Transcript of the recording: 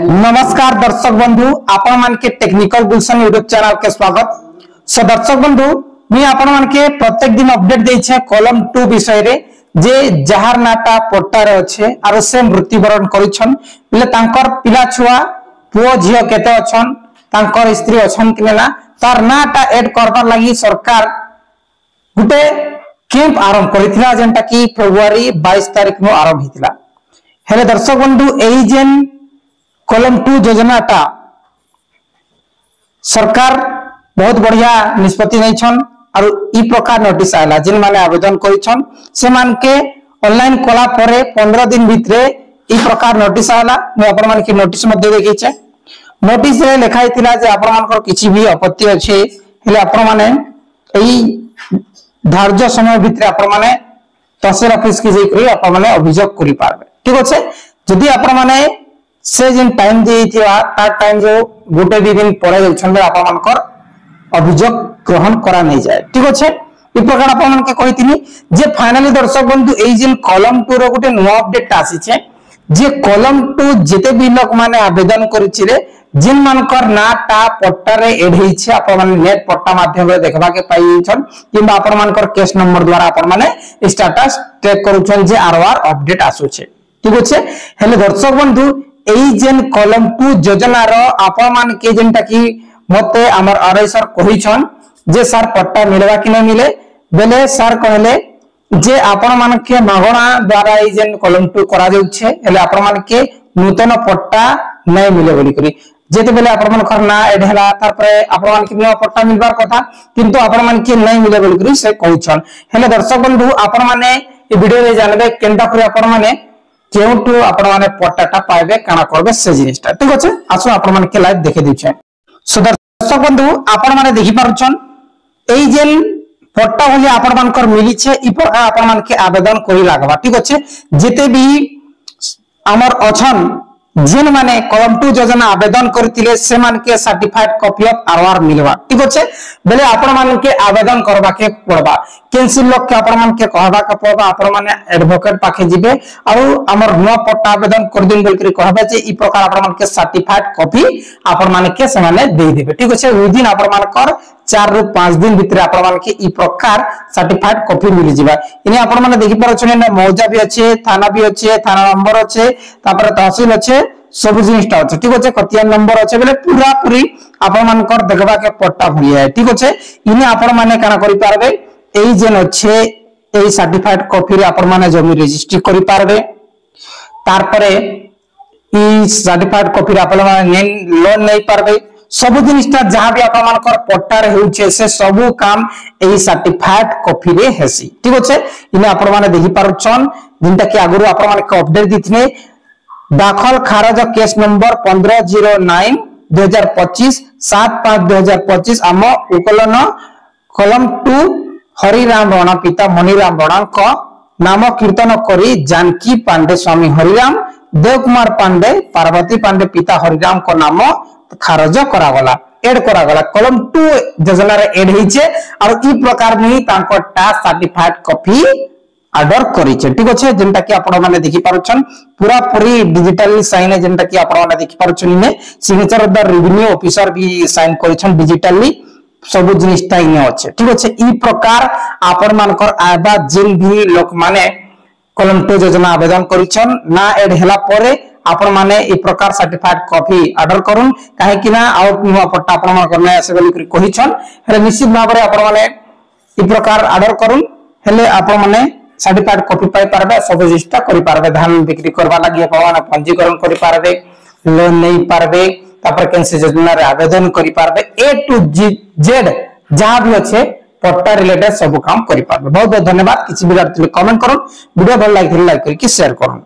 नमस्कार दर्शक बंधु आपण मान के टेक्निकल गुलशन यूट्यूब चैनल के स्वागत। सो दर्शक बंधु मी आपण मान के प्रत्येक दिन अपडेट देई छे कॉलम 2 विषय रे जे जहार नाटा पट्टार अच्छे आरो से मृत्युवरण करिछन बिले तांकर पिला छुआ पुओ झियो केते अछन तांकर स्त्री अछन कि ना तार नाटा ऐड करबार लागि सरकार गुटे कैंप आरंभ करिथिला जेंटा कि फेब्रुआरी 22 तारिख नो आरंभ हितिला। हेले दर्शक बंधु एही जेन कॉलम 2 योजना टा सरकार बहुत बढ़िया निष्पत्ति नहीं छन और ई प्रकार नोटिस आला जिन माने आवेदन करिछन से मान के ऑनलाइन कला परे 15 दिन भितरे ई प्रकार नोटिस आला। मैं आपण मान के नोटिस मध्ये देखै छै नोटिस रे लिखाई थिला जे आपण मान किछि भी आपत्ति अछि हेले आपण माने एई धार्य समय भितरे आपण माने तहसील ऑफिस के जेकरी आपण माने अभियोग करि पारबे। ठीक अछि जदि आपण माने से जिन टाइम दिथिवा ता टाइम जो गोटे दिन परे जछन आपण मानकर अभियोग ग्रहण करा नहीं जाए। ठीक अछि ई प्रकार आपण मान के कहिथिनी जे फाइनली दर्शक बंधु एई जिन कॉलम 2 रो गोटे नुवा अपडेट आसी छै जे कॉलम 2 जेते भी लोक माने आवेदन करिथिले जिन मानकर नाटा पट्टा रे एड हेइ छै आपण माने नेट पट्टा माध्यम रे देखबा के पाई छन किबा आपण मानकर केस नंबर द्वारा आपण माने स्टेटस ट्रैक करूछन जे आरआर अपडेट आसु छै। ठीक अछि हेले दर्शक बंधु एई जेन कॉलम 2 योजना रो आपण मान के जेनटा कि मते हमर आरआई सर कहिछन जे सर पट्टा मिलवा कि न मिले बेले सर कहले जे आपण मान के मागणा द्वारा एई जेन कॉलम 2 करा जाउ छै हेले आपण मान के नूतन पट्टा नै मिले बोली करी जेते बेले आपण मान करना एड हला तार परे आपण मान के नया पट्टा मिलबार कथा किंतु आपण मान के नै मिले बोली करी से कहिछन। हेले दर्शक बंधु आपण माने ए वीडियो रे जानबे केनटा करी आपण माने केउटू आपण माने पट्टाटा पाइबे काना करबे से जिनिसटा। ठीक अछि आसु आपण माने के लाइव देखे दिछे। सो दर्शक बंधु आपण माने देखि पारुछन एई जेन पट्टा होले आपण मानकर मिली छे ई प्रकार आपण मान के आवेदन करि लागबा। ठीक अछि जेते भी हमर अछन जिन माने कॉलम 2 योजना आवेदन करथिले से मान के सर्टिफाइड कॉपी ऑफ आरआर मिलबा। ठीक अछि बेले आपण मान के आवेदन करबा के पड़बा कैंसिल लोग के आपण मान के कहबा के पड़बा आपण माने एडवोकेट पाखे जिबे और हमर नो पट्टा आवेदन कर दिन बोल के कहबा जे ई प्रकार आपण मान के सर्टिफाइड कॉपी आपण मान के से माने दे देबे। ठीक अछि विदिन आपण मान कर 4 रु 5 दिन भितर आपण मान के ई प्रकार सर्टिफाइड कॉपी मिल जिबा। इने आपण माने देखि परछने ना मौजा भी अछि थाना भी अछि थाना नंबर अछि तापर तहसील अछि सब जिनिसटा अछि। ठीक अछि कतिया नंबर अछि बेले पूरा पूरी आपण मान कर देखबा के पट्टा भलिया है। ठीक अछि इने आपण माने काना करि पारबे एई जेन अछि एई सर्टिफाइड कॉपी रे आपण माने जमी रजिस्ट्री करि पारबे तार परे ई सर्टिफाइड कॉपी रे आपण माने लोन नै पारबे सब जिनिसटा जहां भी आपण मानकर पट्टा रे होउछे से सब काम एई सर्टिफाइड कॉपी रे हेसी। ठीक अछि इने आपण माने देखि पारुछन जिनटा कि आगुरु आपण माने के अपडेट दिथने दाखल खारज केस नंबर 1509 2025 75 2025 आम उकलन कॉलम 2 हरिराम राणा पिता मणिराम राणा को नाम कीर्तन करी जानकी पांडे स्वामी हरिराम देव कुमार पांडे पार्वती पांडे पिता हरिराम को नाम खारज करागला एड करागला कॉलम 2 योजना रे एड हिचे और ई प्रकार में तांको टास्क सर्टिफाइड कॉपी ऑर्डर करिছে। ठीक अछि जेंटा कि आपण माने देखि पारुछन पूरा पूरी डिजिटली साइन है जेंटा कि आपण माने देखि पारुछन इने signature of the revenue officer भी साइन करिछन डिजिटली सब जिनिसटा इने अछि। ठीक अछि ई प्रकार आपण मानकर आबा जिन भी लोक माने कॉलम 2 योजना आवेदन करिछन ना एड हला परे आपण माने ई प्रकार सर्टिफाइड कॉपी ऑर्डर करूं काहे कि ना आउट नुवा पट्टा आपण मान करना ऐसे बोली कहिछन हेले निश्चित भाबरे आपण माने ई प्रकार ऑर्डर करूं हेले आपण माने सर्टिफाइड कॉपी पाई पारबे सब रजिस्टर करि पारबे धान बिक्री करबा लागि आपण माने पंजीकरण करि पारबे लोन नै पारबे तापर कैंसिल योजना रे आवेदन करि पारबे ए टू जेड जहां भी अछि पट्टा रिलेटेड सब काम करि पारबे। बहुत बहुत धन्यवाद किछि विद्यार्थी कमेंट करूं वीडियो भल लाइक करि शेयर करूं।